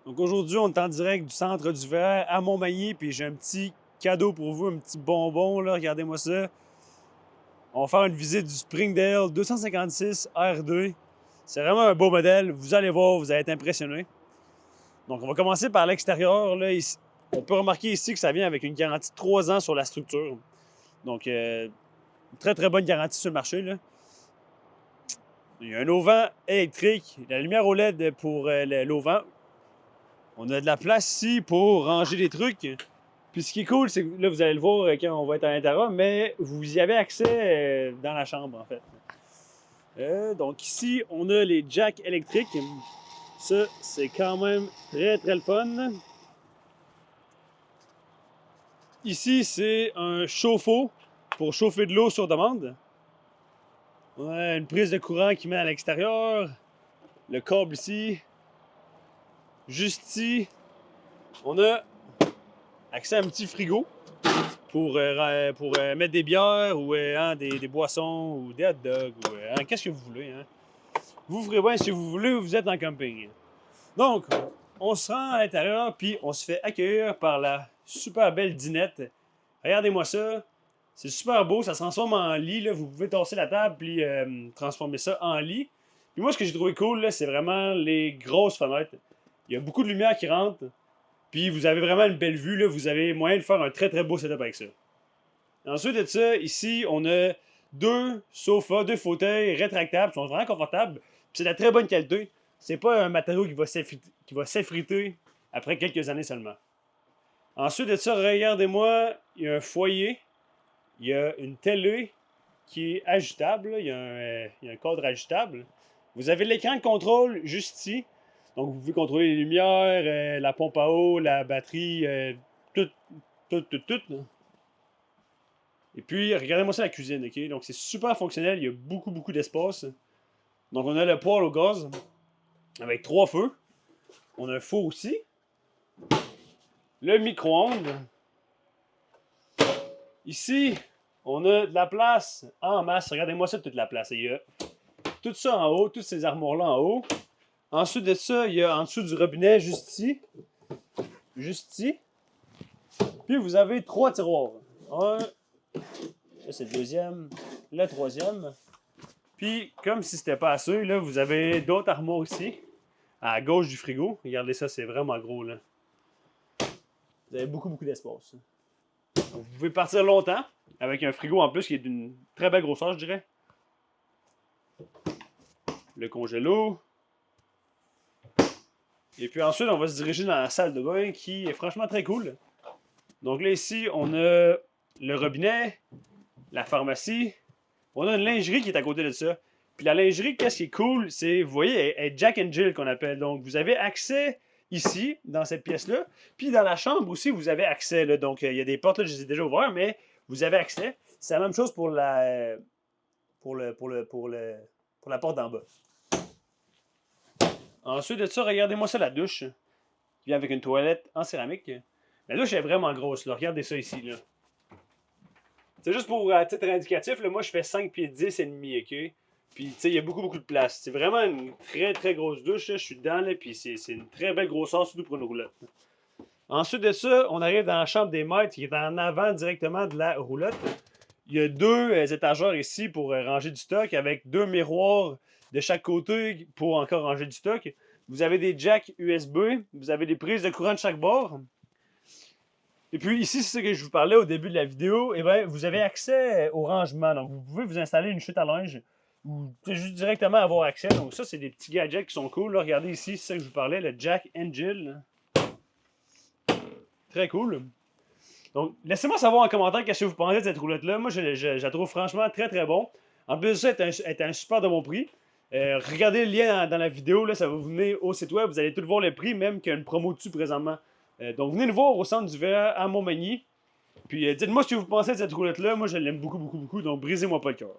Donc aujourd'hui, on est en direct du centre du verre à Montmagny, puis j'ai un petit cadeau pour vous, un petit bonbon, là, regardez-moi ça. On va faire une visite du Springdale 256 R2. C'est vraiment un beau modèle, vous allez voir, vous allez être impressionné. Donc on va commencer par l'extérieur, là, ici. On peut remarquer ici que ça vient avec une garantie de 3 ans sur la structure. Donc, très très bonne garantie sur le marché, là. Il y a un auvent électrique, la lumière OLED pour l'auvent. On a de la place ici pour ranger des trucs. Puis ce qui est cool, c'est que là, vous allez le voir quand on va être à l'intérieur, mais vous y avez accès dans la chambre, en fait. Donc ici, on a les jacks électriques. Ça, c'est quand même très, très le fun. Ici, c'est un chauffe-eau pour chauffer de l'eau sur demande. On a une prise de courant qui mène à l'extérieur. Le câble ici. Juste ici, on a accès à un petit frigo pour mettre des bières ou des boissons ou des hot dogs ou qu'est-ce que vous voulez. Hein. Vous ferez bien si vous voulez, vous êtes en camping. Donc, on se rend à l'intérieur puis on se fait accueillir par la super belle dinette. Regardez-moi ça. C'est super beau, ça se transforme en lit. Là. Vous pouvez tasser la table puis transformer ça en lit. Puis moi, ce que j'ai trouvé cool, c'est vraiment les grosses fenêtres. Il y a beaucoup de lumière qui rentre. Puis vous avez vraiment une belle vue. Là. Vous avez moyen de faire un très très beau setup avec ça. Ensuite de ça, ici, on a deux sofas, deux fauteuils rétractables. Ils sont vraiment confortables. Puis c'est de la très bonne qualité. C'est pas un matériau qui va s'effriter après quelques années seulement. Ensuite de ça, regardez-moi, il y a un foyer. Il y a une télé qui est ajustable. Il y a un cadre ajustable. Vous avez l'écran de contrôle juste ici. Donc, vous pouvez contrôler les lumières, la pompe à eau, la batterie, tout. Là. Et puis, regardez-moi ça la cuisine, ok? Donc, c'est super fonctionnel. Il y a beaucoup d'espace. Donc, on a le poêle au gaz avec 3 feux. On a un four aussi. Le micro-ondes. Ici, on a de la place en masse. Regardez-moi ça, toute la place. Il y a tout ça en haut, toutes ces armoires-là en haut. Ensuite de ça, il y a en dessous du robinet, juste ici. Juste ici. Puis vous avez 3 tiroirs. Un, là c'est le deuxième, le troisième. Puis, comme si c'était pas assez, là, vous avez d'autres armoires ici, à gauche du frigo. Regardez ça, c'est vraiment gros, là. Vous avez beaucoup d'espace. Vous pouvez partir longtemps, avec un frigo en plus qui est d'une très belle grosseur, je dirais. Le congélo. Et puis ensuite, on va se diriger dans la salle de bain qui est franchement très cool. Donc là, ici, on a le robinet, la pharmacie. On a une lingerie qui est à côté de ça. Puis la lingerie, qu'est-ce qui est cool, c'est, vous voyez, elle est Jack and Jill qu'on appelle. Donc, vous avez accès ici, dans cette pièce-là. Puis dans la chambre aussi, vous avez accès. Là. Donc, il y a des portes, là, je les ai déjà ouvertes, mais vous avez accès. C'est la même chose pour la, pour la porte d'en bas. Ensuite de ça, regardez-moi ça, la douche. Qui vient avec une toilette en céramique. La douche est vraiment grosse, là. Regardez ça ici, là. C'est juste pour titre indicatif, là, moi je fais 5 pieds 10 et demi, ok? Puis, tu sais, il y a beaucoup de place. C'est vraiment une très grosse douche, là. Je suis dedans, là, puis c'est une très belle grosseur, surtout pour une roulotte. Ensuite de ça, on arrive dans la chambre des maîtres qui est en avant directement de la roulotte. Il y a 2 étagères ici pour ranger du stock avec 2 miroirs de chaque côté pour encore ranger du stock. Vous avez des jacks USB, vous avez des prises de courant de chaque bord. Et puis ici, c'est ce que je vous parlais au début de la vidéo, et bien, vous avez accès au rangement. Donc, vous pouvez vous installer une chute à linge ou juste directement avoir accès. Donc, ça, c'est des petits gadgets qui sont cool. Là, regardez ici, c'est ça que je vous parlais, le Jack and Jill. Très cool. Donc, laissez-moi savoir en commentaire qu'est-ce que vous pensez de cette roulette-là. Moi, je la trouve franchement très bon. En plus de ça, elle est un super de bon prix. Regardez le lien dans la vidéo, là, ça va vous venir au site web. Vous allez tout voir le prix, même qu'il y a une promo dessus présentement. Donc, venez le voir au centre du verre à Montmagny. Puis, dites-moi ce que vous pensez de cette roulette-là. Moi, je l'aime beaucoup. Donc, brisez-moi pas le cœur.